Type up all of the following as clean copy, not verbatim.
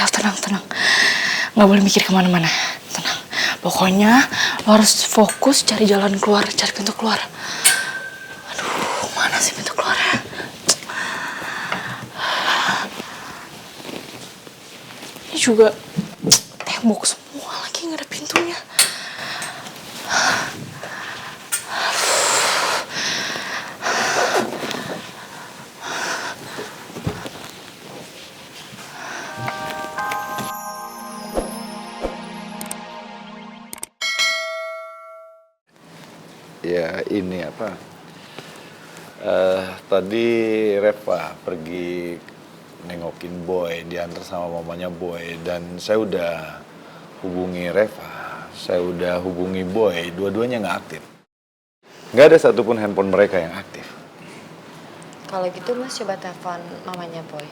Rel, tenang, tenang. Nggak boleh mikir kemana-mana. Tenang. Pokoknya lo harus fokus cari jalan keluar, cari pintu keluar. Aduh, mana sih pintu keluarnya? Ini juga tembok semua lagi, nggak ada pintunya. Ya ini apa? Tadi Reva pergi nengokin Boy, diantar sama mamanya Boy, dan saya udah hubungi Reva, saya udah hubungi Boy, dua-duanya nggak aktif. Nggak ada satupun handphone mereka yang aktif. Kalau gitu Mas coba telepon mamanya Boy.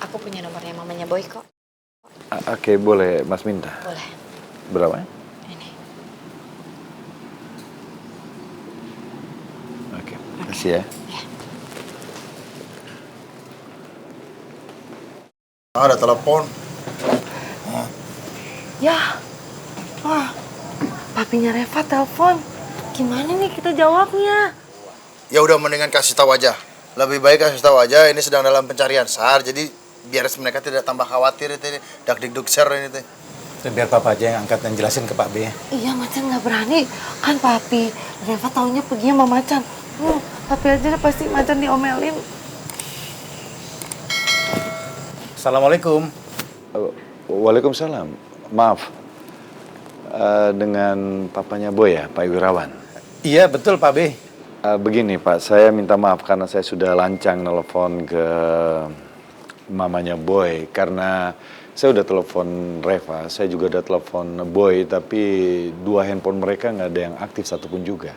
Aku punya nomornya mamanya Boy kok. Oke, boleh Mas minta? Boleh. Berapa? Ini. Oke, makasih ya. Ada telepon. Ya, wah, papinya Reva telepon. Gimana nih kita jawabnya? Ya udah mendingan kasih tahu aja. Lebih baik kasih tahu aja ini sedang dalam pencarian SAR. Jadi biar mereka tidak tambah khawatir itu dak dikduk ser ini teh. Biar papa aja yang angkat dan jelasin ke Pak B. Iya, Macan nggak berani. Kan papi, Reva taunya perginya sama Macan. Papi aja pasti Macan diomelin. Assalamualaikum. Waalaikumsalam. Maaf, dengan papanya Boy ya, Pak Wirawan. Iya betul Pak B. Begini Pak, saya minta maaf karena saya sudah lancang nelpon ke mamanya Boy. Karena saya udah telepon Reva, saya juga udah telepon Boy, tapi dua handphone mereka nggak ada yang aktif satupun juga.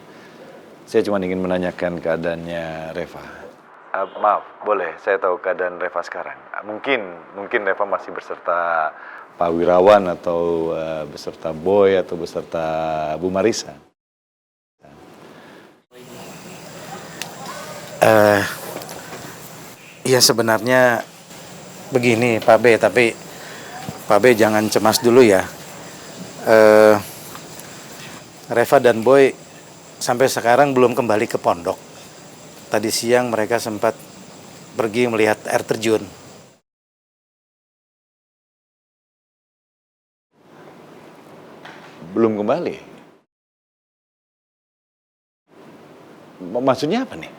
Saya cuma ingin menanyakan keadaannya Reva. Maaf, boleh saya tahu keadaan Reva sekarang? Mungkin Reva masih beserta Pak Wirawan atau beserta Boy atau beserta Bu Marisa. Iya sebenarnya begini Pak B, tapi Pak B jangan cemas dulu ya. Reva dan Boy sampai sekarang belum kembali ke pondok. Tadi siang mereka sempat pergi melihat air terjun. Belum kembali? Maksudnya apa nih?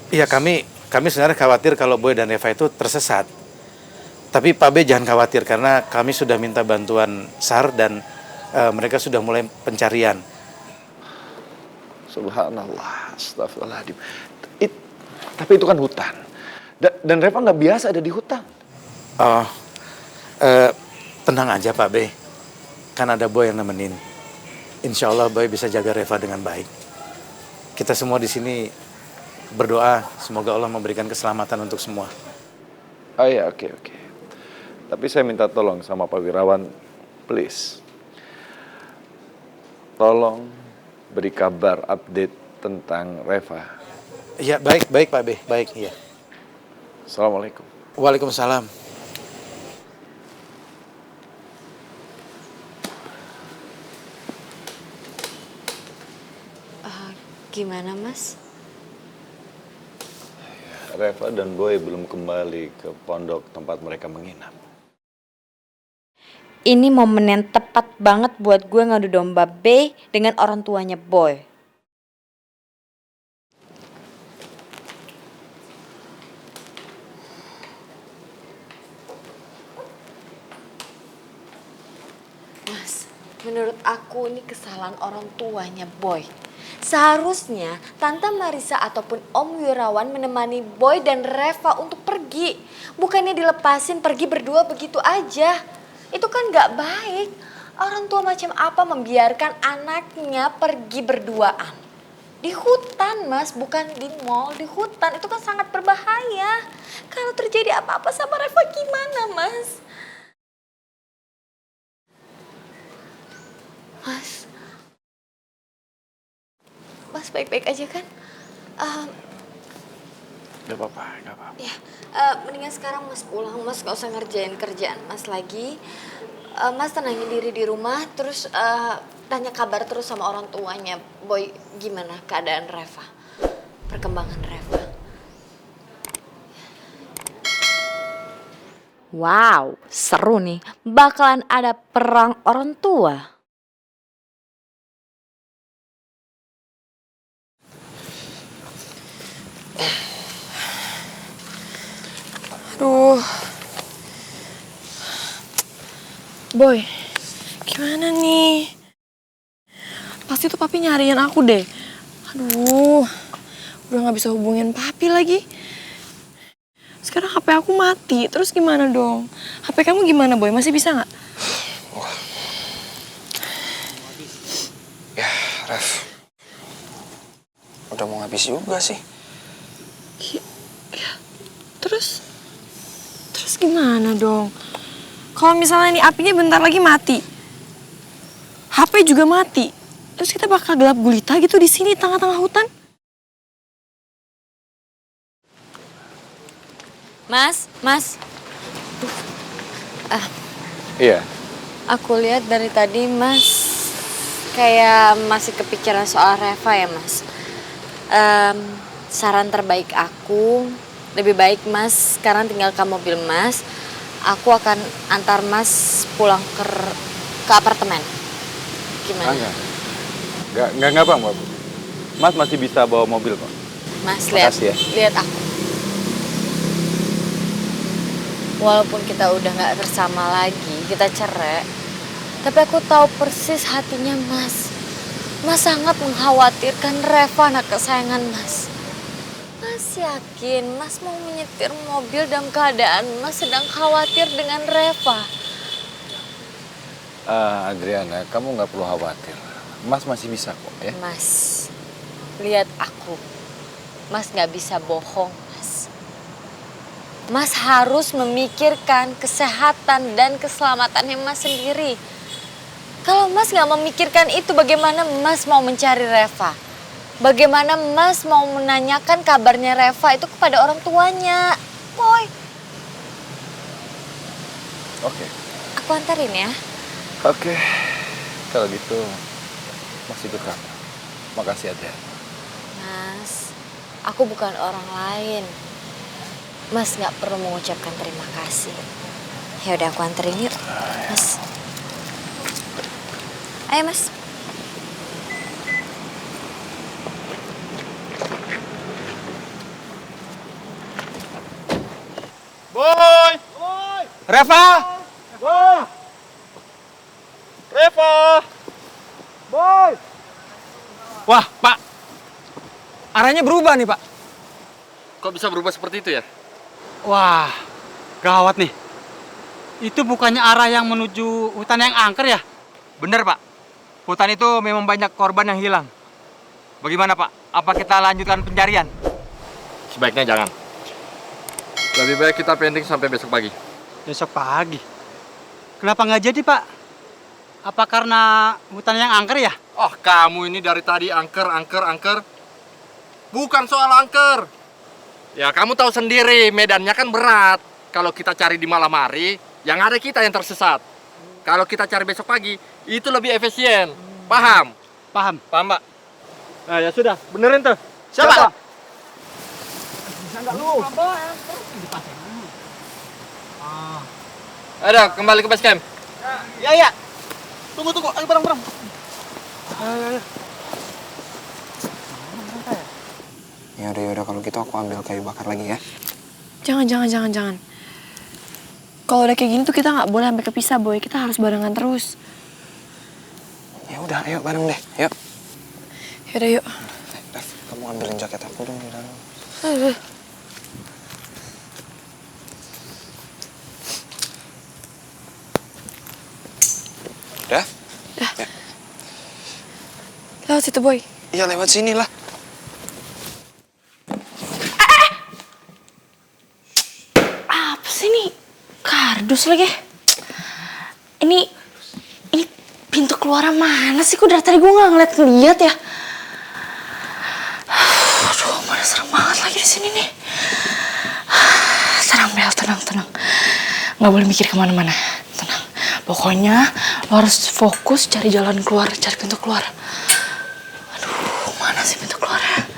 Iya kami sebenarnya khawatir kalau Boy dan Reva itu tersesat. Tapi Pak B jangan khawatir karena kami sudah minta bantuan SAR dan mereka sudah mulai pencarian. Subhanallah, astagfirullahaladzim. Tapi itu kan hutan. Dan Reva nggak biasa ada di hutan. Oh, tenang aja Pak B. Kan ada Boy yang nemenin. Insya Allah Boy bisa jaga Reva dengan baik. Kita semua di sini berdoa semoga Allah memberikan keselamatan untuk semua. Oh iya, oke. Tapi saya minta tolong sama Pak Wirawan, please. Tolong beri kabar update tentang Reva. Iya, baik Pak B, baik, iya. Assalamualaikum. Waalaikumsalam. Gimana Mas? Reva dan Boy belum kembali ke pondok tempat mereka menginap. Ini momen yang tepat banget buat gue ngadu domba B dengan orang tuanya Boy. Mas, menurut aku ini kesalahan orang tuanya Boy. Seharusnya Tante Marisa ataupun Om Wirawan menemani Boy dan Reva untuk pergi. Bukannya dilepasin pergi berdua begitu aja. Itu kan gak baik. Orang tua macam apa membiarkan anaknya pergi berduaan? Di hutan Mas, bukan di mall. Di hutan itu kan sangat berbahaya. Kalau terjadi apa-apa sama Reva gimana Mas? Mas baik-baik aja kan? Gak apa-apa, gak apa-apa. Ya, mendingan sekarang Mas pulang, Mas gak usah ngerjain kerjaan Mas lagi. Mas tenangin diri di rumah, terus tanya kabar terus sama orang tuanya. Boy, gimana keadaan Reva? Perkembangan Reva. Wow, seru nih. Bakalan ada perang orang tua. Aduh. Boy, gimana nih? Pasti tuh papi nyariin aku deh. Aduh, udah gak bisa hubungin papi lagi. Sekarang HP aku mati, terus gimana dong? HP kamu gimana, Boy? Masih bisa gak? Ya, Ref. Udah mau habis juga sih. Ya, terus gimana dong? Kalau misalnya ini apinya bentar lagi mati, HP juga mati, terus kita bakal gelap gulita gitu di sini tengah-tengah hutan. Mas. Iya. Aku lihat dari tadi Mas kayak masih kepikiran soal Reva ya Mas. Saran terbaik aku, lebih baik Mas sekarang tinggal ke mobil Mas. Aku akan antar Mas pulang ke apartemen. Gimana? Enggak apa-apa. Mas masih bisa bawa mobil kok. Mas lihat, Makasih ya. lihat aku. Walaupun kita udah nggak bersama lagi, kita cerai, tapi aku tahu persis hatinya Mas. Mas sangat mengkhawatirkan Reva, anak kesayangan Mas. Mas yakin Mas mau menyetir mobil dalam keadaan Mas sedang khawatir dengan Reva? Adriana, kamu nggak perlu khawatir. Mas masih bisa kok ya. Mas, lihat aku. Mas nggak bisa bohong, Mas. Mas harus memikirkan kesehatan dan keselamatannya Mas sendiri. Kalau Mas nggak memikirkan itu, bagaimana Mas mau mencari Reva? Bagaimana Mas mau menanyakan kabarnya Reva itu kepada orang tuanya? Boy. Oke. Aku antarin ya. Oke. Kalau gitu, Mas ikut kamu. Makasih Adriana. Mas, aku bukan orang lain. Mas nggak perlu mengucapkan terima kasih. Ya udah aku anterin yuk, Mas. Ayo Mas. Boy! Reva! Reva! Boy! Wah, Pak. Arahnya berubah nih, Pak. Kok bisa berubah seperti itu ya? Wah, gawat nih. Itu bukannya arah yang menuju hutan yang angker ya? Bener, Pak. Hutan itu memang banyak korban yang hilang. Bagaimana, Pak? Apa kita lanjutkan pencarian? Sebaiknya jangan. Lebih baik kita pending sampai besok pagi. Besok pagi. Kenapa nggak jadi, Pak? Apa karena hutan yang angker ya? Oh, kamu ini dari tadi angker. Bukan soal angker. Ya, kamu tahu sendiri, medannya kan berat. Kalau kita cari di malam hari, yang ada kita yang tersesat. Kalau kita cari besok pagi, itu lebih efisien. Paham? Paham. Paham, Pak? Nah, ya sudah, benerin tuh. Siapa? Ada, kembali ke base camp. Ya. Tunggu. Ayo bareng. Ya udah kalau gitu aku ambil kayu bakar lagi ya. Jangan. Kalau udah kayak gini tuh kita nggak boleh sampai kepisah, Boy. Kita harus barengan terus. Ya udah, ayo bareng deh. Yuk. Yaudah, yuk. Ref, kamu ambilin jaket aku dong di dalam. Udah? Ya. Lewat situ, Boy. Iya lewat sini lah. Apa sih ini? Kardus lagi. Ini pintu keluar mana sih? Kok dari tadi gue nggak ngeliat ya? Aduh, mana serem banget lagi di sini nih. tenang. Nggak boleh mikir kemana-mana. Tenang. Pokoknya lo harus fokus cari jalan keluar, cari pintu keluar. Aduh, mana sih pintu keluarnya?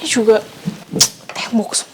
Ini juga tembok semua.